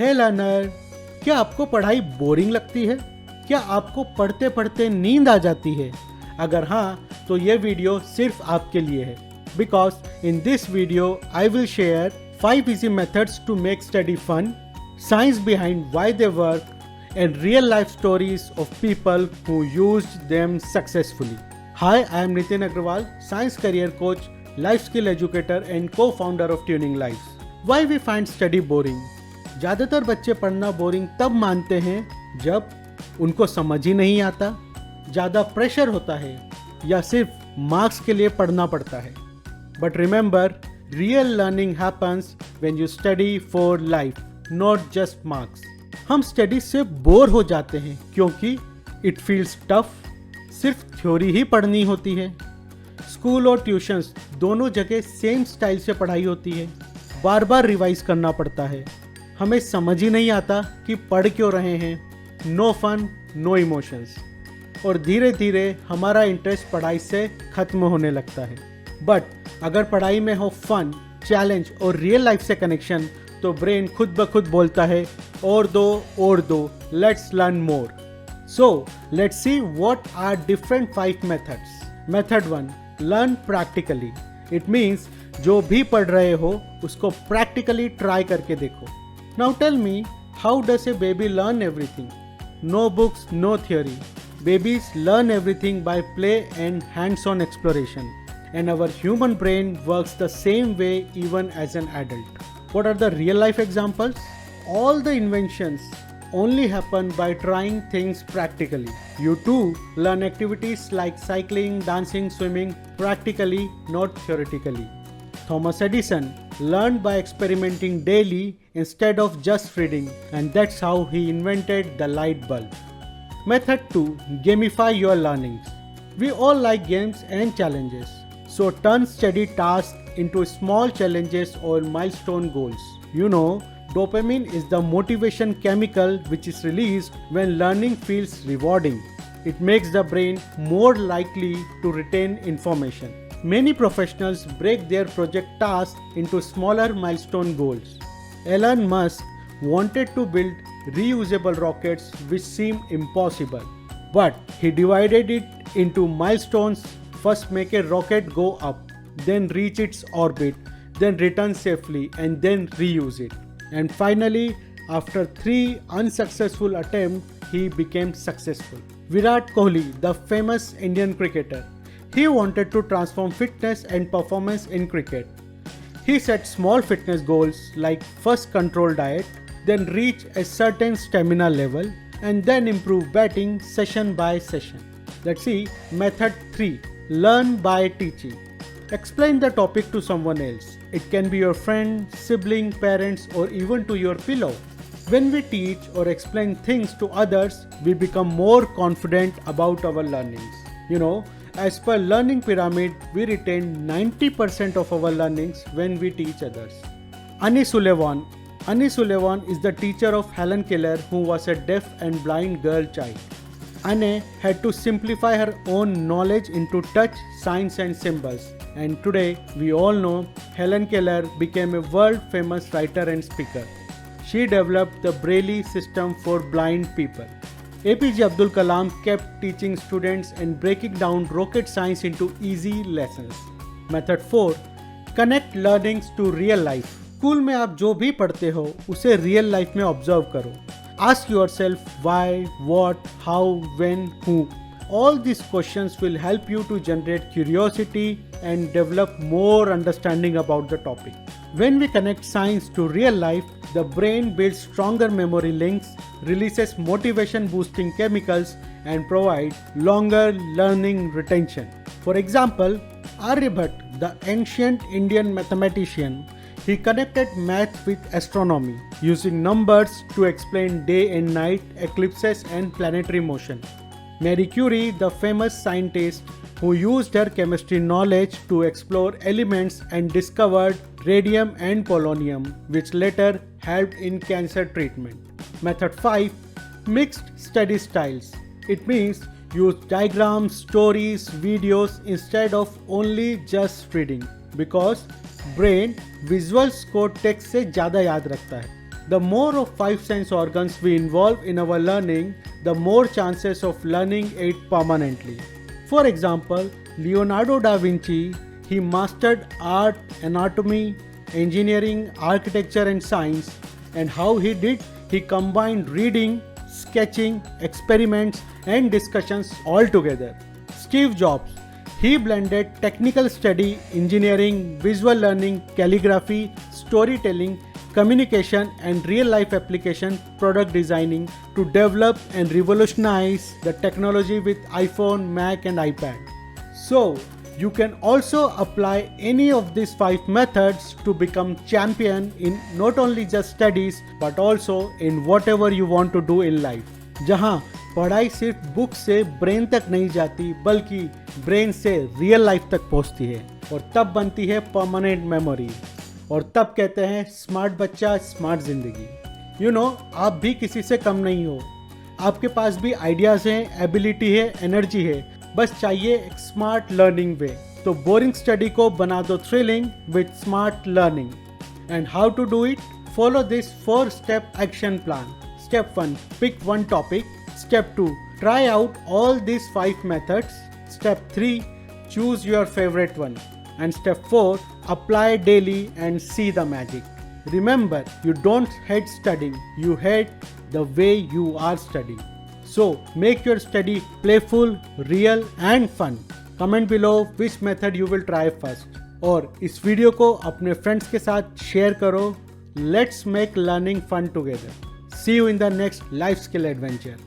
हे learner, क्या आपको पढ़ाई बोरिंग लगती है? क्या आपको पढ़ते पढ़ते नींद आ जाती है? अगर हाँ, तो ये वीडियो सिर्फ आपके लिए है। Because in this video I will share 5 easy methods to make study fun, science behind why they work, and real life stories of people who used them successfully. Hi, I am Nitin Agrawal, science career coach, life skill educator, and co-founder of Tuning Lives. Why we find study boring? ज़्यादातर बच्चे पढ़ना boring तब मानते हैं जब उनको समझ ही नहीं आता, ज़्यादा प्रेशर होता है या सिर्फ मार्क्स के लिए पढ़ना पड़ता है। But remember, real learning happens when you study for life, not just marks. हम स्टडी से बोर हो जाते हैं क्योंकि इट फील्स टफ, सिर्फ थ्योरी ही पढ़नी होती है। स्कूल और ट्यूशंस दोनों जगह सेम स्टाइल से पढ़ाई होती है, बार बार रिवाइज करना पड़ता है। हमें समझ ही नहीं आता कि पढ़ क्यों रहे हैं। नो फन, नो इमोशंस, और धीरे धीरे हमारा इंटरेस्ट पढ़ाई से खत्म होने लगता है। बट अगर पढ़ाई में हो फन, चैलेंज और रियल लाइफ से कनेक्शन, तो ब्रेन खुद ब खुद बोलता है और दो, let's learn more. So let's see what are different 5 methods. Method 1, learn practically. It means जो भी पढ़ रहे हो उसको प्रैक्टिकली ट्राई करके देखो। Now tell me, how does a baby learn everything? No books, no theory. Babies learn everything by play and hands-on exploration. And our human brain works the same way even as an adult. What are the real life examples? All the inventions only happen by trying things practically. You too learn activities like cycling, dancing, swimming practically, not theoretically. Thomas Edison learned by experimenting daily instead of just reading, and that's how he invented the light bulb. Method 2, gamify your learnings. We all like games and challenges, so turn study tasks into small challenges or milestone goals. You know, dopamine is the motivation chemical which is released when learning feels rewarding. It makes the brain more likely to retain information. Many professionals break their project tasks into smaller milestone goals. Elon Musk wanted to build reusable rockets which seemed impossible, but he divided it into milestones. First make a rocket go up, then reach its orbit, then return safely, and then reuse it. And finally, after 3 unsuccessful attempts, he became successful. Virat Kohli, the famous Indian cricketer, he wanted to transform fitness and performance in cricket. He set small fitness goals like first control diet, then reach a certain stamina level, and then improve batting session by session. Let's see method 3, learn by teaching. Explain the topic to someone else. It can be your friend, sibling, parents, or even to your pillow. When we teach or explain things to others, we become more confident about our learnings. You know, as per learning pyramid, we retain 90% of our learnings when we teach others. Annie Sullivan is the teacher of Helen Keller, who was a deaf and blind girl child. Annie had to simplify her own knowledge into touch, science and symbols. And today, we all know Helen Keller became a world-famous writer and speaker. She developed the Braille system for blind people. APJ Abdul Kalam kept teaching students and breaking down rocket science into easy lessons. Method 4, connect learnings to real life. School में आप जो भी पढ़ते हो उसे real life में observe करो. Ask yourself why, what, how, when, who. All these questions will help you to generate curiosity and develop more understanding about the topic. When we connect science to real life, the brain builds stronger memory links, releases motivation-boosting chemicals, and provides longer learning retention. For example, Aryabhatta, the ancient Indian mathematician, he connected math with astronomy, using numbers to explain day and night, eclipses, and planetary motion. Marie Curie, the famous scientist who used her chemistry knowledge to explore elements and discovered radium and polonium, which later helped in cancer treatment. Method 5, mixed study styles. It means use diagrams, stories, videos instead of only just reading, because brain visuals को text से ज़्यादा याद रखता है. The more of five sense organs we involve in our learning, the more chances of learning it permanently. For example, Leonardo da Vinci, he mastered art, anatomy, engineering, architecture and science. And how he did? He combined reading, sketching, experiments and discussions all together. Steve Jobs, he blended technical study, engineering, visual learning, calligraphy, storytelling, communication and real-life application product designing to develop and revolutionize the technology with iPhone, Mac and iPad. So, you can also apply any of these 5 methods to become champion in not only just studies but also in whatever you want to do in life. जहाँ पढ़ाई सिर्फ book से brain तक नहीं जाती बल्कि brain से real life तक पहुँचती है और तब बनती है परमानेंट मेमोरी और तब कहते हैं स्मार्ट बच्चा स्मार्ट जिंदगी। यू नो, आप भी किसी से कम नहीं हो। आपके पास भी आइडियाज़ हैं, एबिलिटी है, एनर्जी है, बस चाहिए एक स्मार्ट लर्निंग वे। तो बोरिंग स्टडी को बना दो thrilling with smart learning. And how to do it? Follow this 4-step action plan. Step 1, pick one topic. Step 2, try out all these 5 methods. Step 3, choose your favorite one. And step 4, apply daily and see the magic. Remember, you don't hate studying, you hate the way you are studying. So, make your study playful, real and fun. Comment below which method you will try first. और इस video को अपने friends के साथ share करो. Let's make learning fun together. See you in the next life skill adventure.